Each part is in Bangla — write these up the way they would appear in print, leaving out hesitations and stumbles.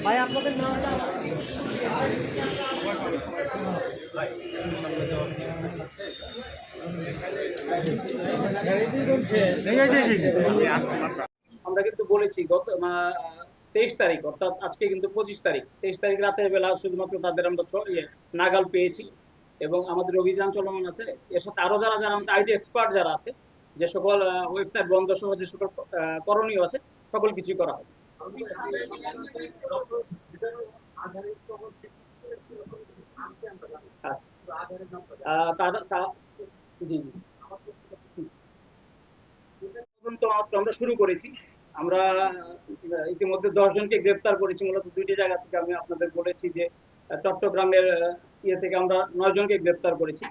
ভাই আপনাদের নামটা আমরা কিন্তু বলেছি গত 23 তারিখ, অর্থাৎ আজকে কিন্তু 25 তারিখ, 23 তারিখ রাতের বেলা শুধুমাত্র তাদের আমরা নাগাল পেয়েছি এবং আমাদের অভিযান চলমান আছে। এর সাথে আরো যারা যারা আমাদের আইটি এক্সপার্ট যারা আছে, যে সকল ওয়েবসাইট বন্ধ সহ যে সকল করণীয় আছে সকল কিছুই করা হবে। আচ্ছা, জি জি, তদন্ত মাত্র আমরা শুরু করেছি। আমরা ইতিমধ্যে 10 জনকে গ্রেপ্তার করেছি, মূলত দুইটি জায়গা থেকে। আমি আপনাদের বলেছি যে চট্টগ্রামের ইয়ে থেকে আমরা 9 জনকে গ্রেপ্তার করেছি।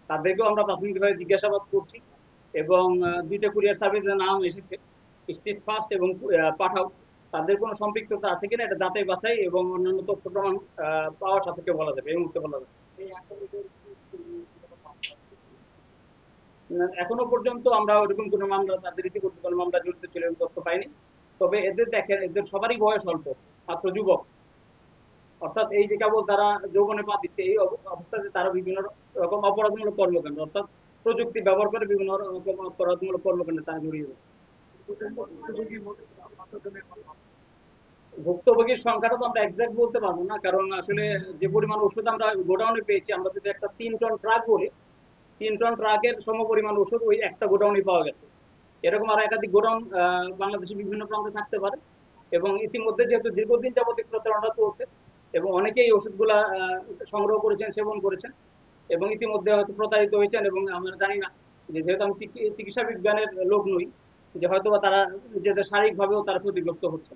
তাদেরকেও আমরা প্রাথমিকভাবে জিজ্ঞাসাবাদ করছি এবং দুইটা কুরিয়ার সার্ভিসের নাম এসেছে, স্ট্রিট ফাস্ট এবং পাঠাও। তাদের কোনো সম্পৃক্ততা আছে কিনা এটা যাচাই বাছাই এবং অন্যান্য তথ্য প্রমাণ পাওয়ার সাপেক্ষে বলা যাবে, এই মুহূর্তে বলা যাবে। এখনো পর্যন্ত আমরা ওরকম কোনো মামলা, তাদের ইতিপূর্বে কোনো মামলা জড়িত ছিল এরকম তথ্য পাইনি। তবে এদের দেখেন, এদের সবারই বয়স অল্প, মাত্র যুবক। অর্থাৎ এই যে কেবল তারা যৌবনে পা দিচ্ছে, এই অবস্থাতে তারা বিভিন্ন রকম অপরাধমূলক কর্মকাণ্ড, অর্থাৎ প্রযুক্তি ব্যবহার করে বিভিন্ন রকম অপরাধমূলক কর্মকাণ্ডে তারা জড়িয়ে যাচ্ছে। ভুক্তভোগীর সংখ্যাটা তো আমরা একজ্যাক্ট বলতে পারবো না, কারণ আসলে যে পরিমাণ ওষুধ আমরা গোডাউনে পেয়েছি, আমরা যদি একটা 3 টন ট্রাক বলি, 3 টন ট্রাকের সমপরিমাণ ওষুধ ওই একটা গোডাউনে পাওয়া গেছে। এরকম আরো একাধিক গোডাউন বাংলাদেশের বিভিন্ন প্রান্তে থাকতে পারে। এবং ইতিমধ্যে যেহেতু দীর্ঘদিন যাবত প্রচারণা চলছে এবং অনেকেই এই ওষুধগুলা সংগ্রহ করেছেন, সেবন করেছেন এবং ইতিমধ্যে হয়তো প্রতারিত হয়েছেন। এবং আমরা জানি না, যে যেহেতু আমি চিকিৎসা বিজ্ঞানের লোক নই, যে হয়তোবা তারা নিজেদের শারীরিকভাবেও তারা ক্ষতিগ্রস্ত হচ্ছে।